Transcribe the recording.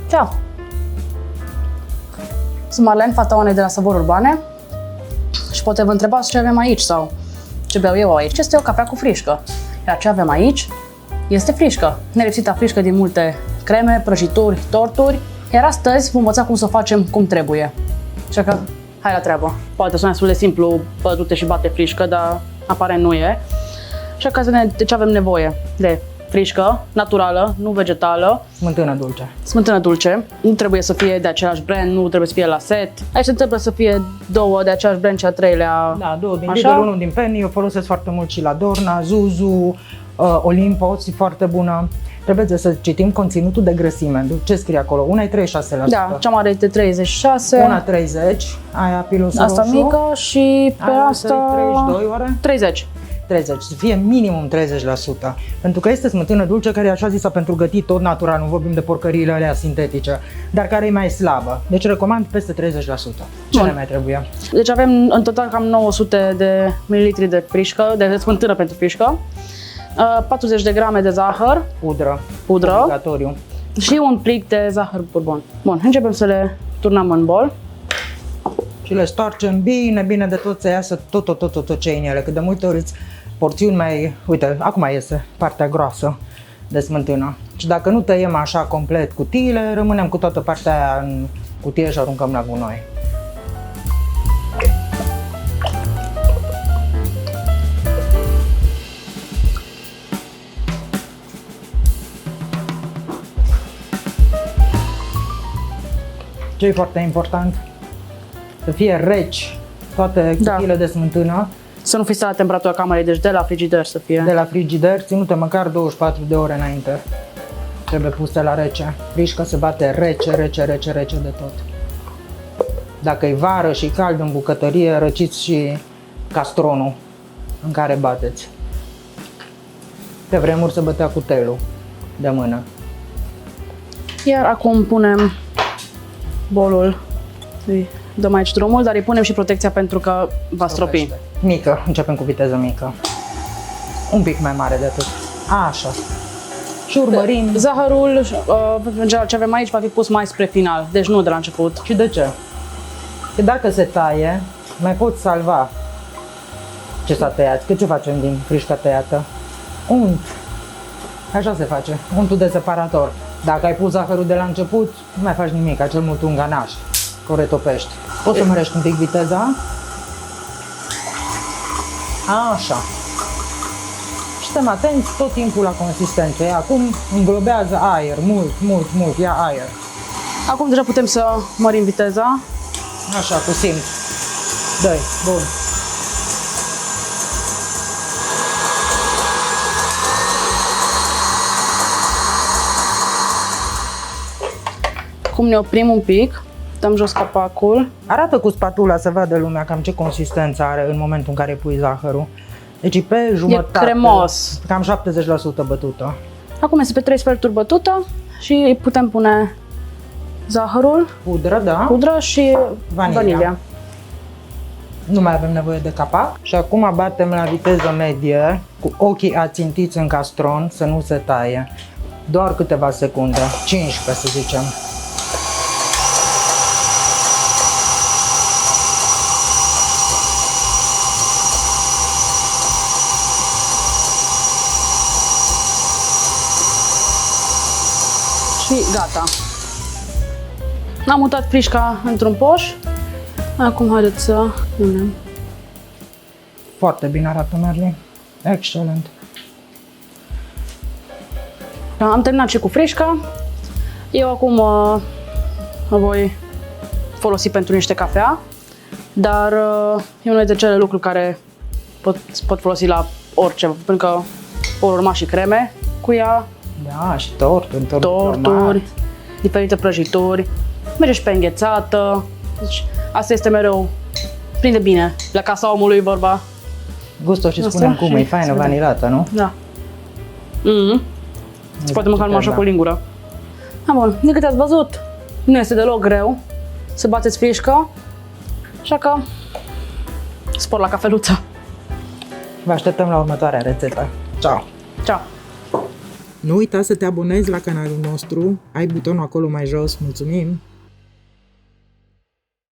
Ceau! Sunt Marlen, fata Oanei de la Sabor Urbane și poate vă întrebați ce avem aici sau ce beau eu aici. Este o cafea cu frișcă, iar ce avem aici este frișcă, nelipsita frișcă din multe creme, prăjituri, torturi, iar astăzi vom învăța cum să o facem cum trebuie. Așa că, hai la treabă! Poate sună destul de simplu, du-te și bate frișcă, dar aparent nu e. Așa că de ce avem nevoie? De frișcă, naturală, nu vegetală. Smântână dulce. Smântână dulce. Nu trebuie să fie de același brand, nu trebuie să fie la set. Aici se întâmplă să fie două de același brand și a treilea. Da, două din așa? Lidl, unul din Penny. Eu folosesc foarte mult și la Dorna, Zuzu, Olympus, e foarte bună. Trebuie să citim conținutul de grăsime. Ce scrie acolo? Una e 36%. Da, cea mare este 36. Una 30, aia pilosul asta roșu. mică și pe aia asta 32 oare? 30. 30, să fie minimum 30%. Pentru că este smântână dulce care e așa zisă pentru gătit tot natural, nu vorbim de porcăriile alea sintetice, dar care e mai slabă. Deci recomand peste 30%. Ce ne mai trebuie? Deci avem în total cam 900 de mililitri de frișcă, de smântână pentru frișcă, 40 de grame de zahăr, pudră obligatoriu, și un plic de zahăr bourbon. Bun, începem să le turnăm în bol. Și le stoarcem bine de tot să iasă tot ce e în ele. Că de multe ori porțiuni mai... Uite, acum iese partea groasă de smântână. Și dacă nu tăiem așa complet cutiile, rămânem cu toată partea aia în cutie și aruncăm la gunoi. Ce e foarte important? Să fie reci toate cutiile de smântână. Să nu fie la temperatura camerei, deci de la frigider să fie. De la frigider, ținute măcar 24 de ore înainte. Trebuie puse la rece. Frișca se bate rece de tot. Dacă e vară și cald în bucătărie, răciți și castronul în care bateți. Pe vremuri se bătea cu telul de mână. Iar acum punem bolul. Dăm aici drumul, dar îi punem și protecția pentru că va stropi. Mică, începem cu viteză mică. Un pic mai mare de atât. Așa. Și urmărim. Zahărul, ce avem aici, va fi pus mai spre final, deci nu de la început. Și de ce? Că dacă se taie, mai poți salva ce s-a tăiat. Că ce facem din frișca tăiată? Unt. Așa se face. Untul de separator. Dacă ai pus zahărul de la început, nu mai faci nimic, acel mult un ganaș. O retopești. Poți să mărești un pic viteza. Așa. Și suntem atenți tot timpul la consistență. Ea acum înglobează aer, mult, ia aer. Acum deja putem să mărim viteza. Așa, cu simț. Dă-i, bun. Acum ne oprim un pic, dăm jos capacul. Arată cu spatula să vadă lumea cam ce consistență are în momentul în care pui zahărul. Deci pe jumătate. E cremos. Cam 70% bătută. Acum este pe 3 sferturi bătută și îi putem pune zahărul, pudră și vanilia. Nu mai avem nevoie de capac. Și acum batem la viteză medie, cu ochii ațintiți în castron, să nu se taie. Doar câteva secunde, 15 să zicem. Și gata. Am mutat frișca într-un poș. Acum haideți să punem. Foarte bine arată, Merlin. Excelent. Am terminat și cu frișca. Eu acum o voi folosi pentru niște cafea, dar e unul dintre cele lucruri care pot folosi la orice, pentru că pot urma și creme cu ea. Da, și torturi, diferite prăjituri, merge și pe înghețată. Deci, asta este mereu, prinde bine, la casa omului vorba. Gustul și spunem cum, e faină, vanilată, nu? Da. Se poate mânca numai așa cu lingură. Bun, din câte ați văzut, nu este deloc greu să bateți frișcă, așa că spor la cafeluță. Vă așteptăm la următoarea rețetă. Ciao! Ciao! Nu uita să te abonezi la canalul nostru, ai butonul acolo mai jos, mulțumim!